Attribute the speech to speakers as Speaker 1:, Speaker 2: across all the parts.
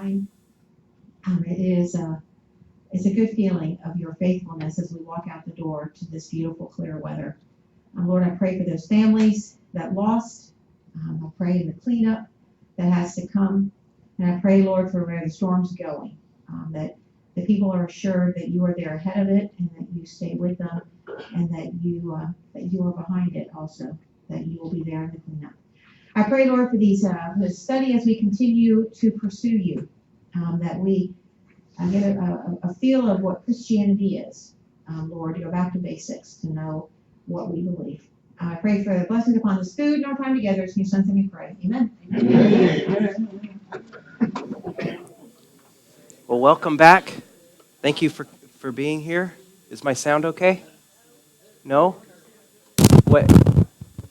Speaker 1: time. It's a good feeling of your faithfulness as we walk out the door to this beautiful, clear weather. Lord, I pray for those families that lost. I pray in the cleanup that has to come. And I pray, Lord, for where the storm's going, that the people are assured that you are there ahead of it and that you stay with them and that you are behind it also, that you will be there in the cleanup. I pray, Lord, for this study as we continue to pursue you, that we get a feel of what Christianity is. Lord, to go back to basics, to know what we believe. I pray for the blessing upon this food and our time together. It's in your son's name we pray. Amen. Amen.
Speaker 2: Well, welcome back. Thank you for being here. Is my sound okay? No? What?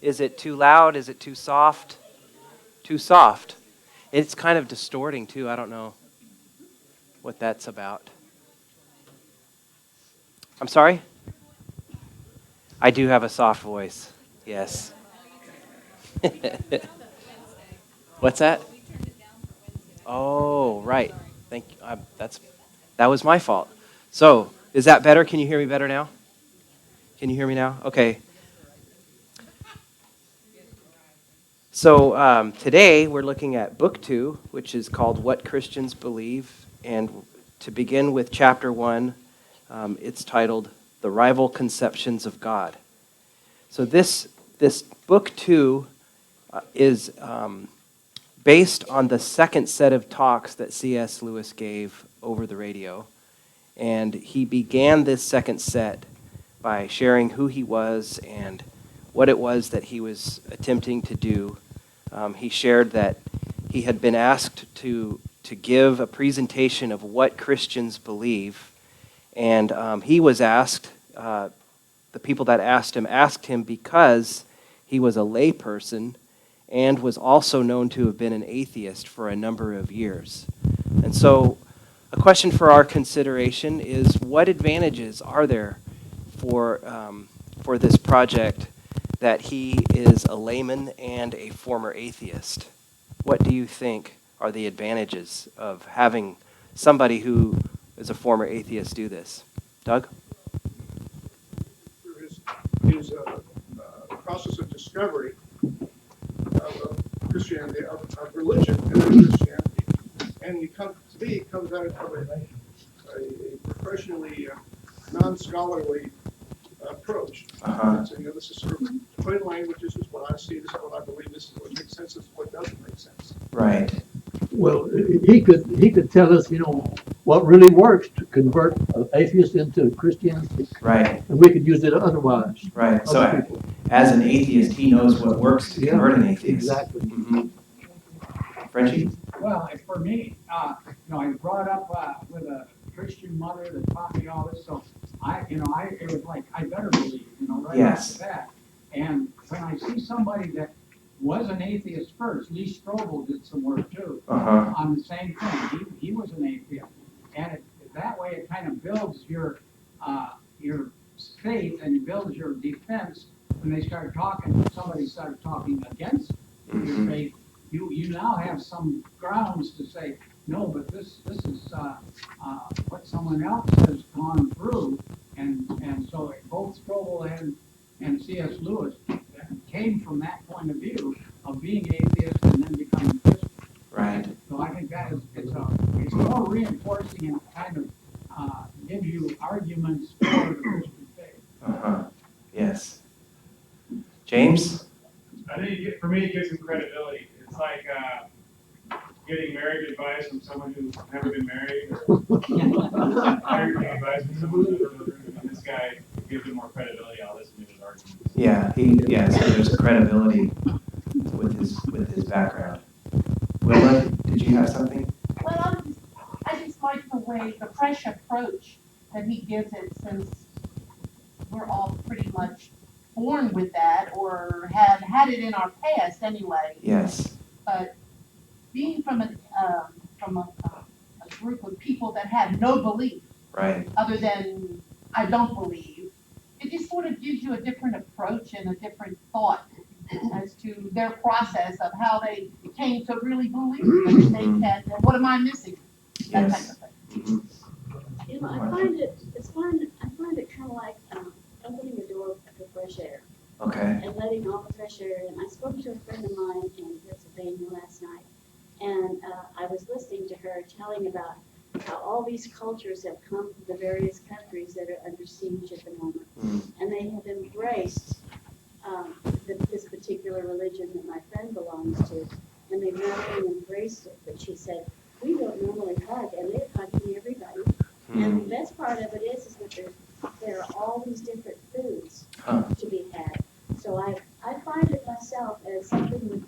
Speaker 2: Is it too loud? Is it too soft? Too soft. It's kind of distorting too. I don't know what that's about. I'm sorry? I do have a soft voice. Yes. What's that? Oh, right. Thank you. That was my fault. So, is that better? Can you hear me better now? Can you hear me now? Okay. So today we're looking at Book 2, which is called What Christians Believe. And to begin with Chapter 1, it's titled The Rival Conceptions of God. So this Book 2 is based on the second set of talks that C.S. Lewis gave over the radio. And he began this second set by sharing who he was and what it was that he was attempting to do. He shared that he had been asked to give a presentation of what Christians believe. And he was asked, the people that asked him because he was a layperson and was also known to have been an atheist for a number of years. And so a question for our consideration is, what advantages are there for this project that he is a layman and a former atheist? What do you think are the advantages of having somebody who is a former atheist do this? Doug?
Speaker 3: His process of discovery of Christianity, of religion and Christianity, and he comes at it from a professionally non-scholarly approach. So, this is sort of plain language. This is what I see. This is what I believe. This is what makes sense. This is what doesn't make sense.
Speaker 2: Right.
Speaker 4: Well, he could tell us, what really works to convert an atheist into Christianity.
Speaker 2: Right.
Speaker 4: And we could use it otherwise.
Speaker 2: Right. So as an atheist, he knows what works to convert an atheist.
Speaker 4: Exactly.
Speaker 2: Mm-hmm. Frenchie?
Speaker 5: Well, for me, I was brought up with a Christian mother that taught me all this, so it was like, I better believe, right off the bat. And when I see somebody that was an atheist first, Lee Strobel did some work too, on the same thing. He was an atheist. And that way it kind of builds your faith and it builds your defense. When they start talking, somebody started talking against your faith, you now have some grounds to say, no, but this is what someone else has gone through. And so both Strobel and C.S. Lewis came from that point of view of being atheist and then becoming Christian.
Speaker 2: Right.
Speaker 5: So I think that it's more reinforcing and kind of gives you arguments for the Christian faith.
Speaker 2: Yes. James?
Speaker 6: I think for me, it gives them credibility. It's like getting marriage advice from someone who's never been married, or parenting advice from someone who's never been married. And this guy gives them more credibility. I'll listen to his arguments.
Speaker 2: So there's credibility with his background. Willa, did you have something?
Speaker 7: Well, I just like the fresh approach that he gives it, since we're all pretty much born with that or have had it in our past anyway.
Speaker 2: Yes.
Speaker 7: But being from a group of people that have no belief,
Speaker 2: Right.
Speaker 7: other than I don't believe, it just sort of gives you a different approach and a different thought as to their process of how they came to really believe that they can. And what am I missing? that
Speaker 2: Yes.
Speaker 7: type of thing.
Speaker 8: You know, I find it kind of like opening a door for fresh air
Speaker 2: Okay.
Speaker 8: and letting all the fresh air in. I spoke to a friend of mine in Pennsylvania last night, and I was listening to her telling about how all these cultures have come from the various countries that are under siege at the moment, and they have embraced this particular religion that my friend belongs to, and they've not only embraced it, but she said, we don't normally hug, and they're hugging everybody. And the best part of it is that there are all these different foods
Speaker 2: Huh.
Speaker 8: to be had. So I find it myself as something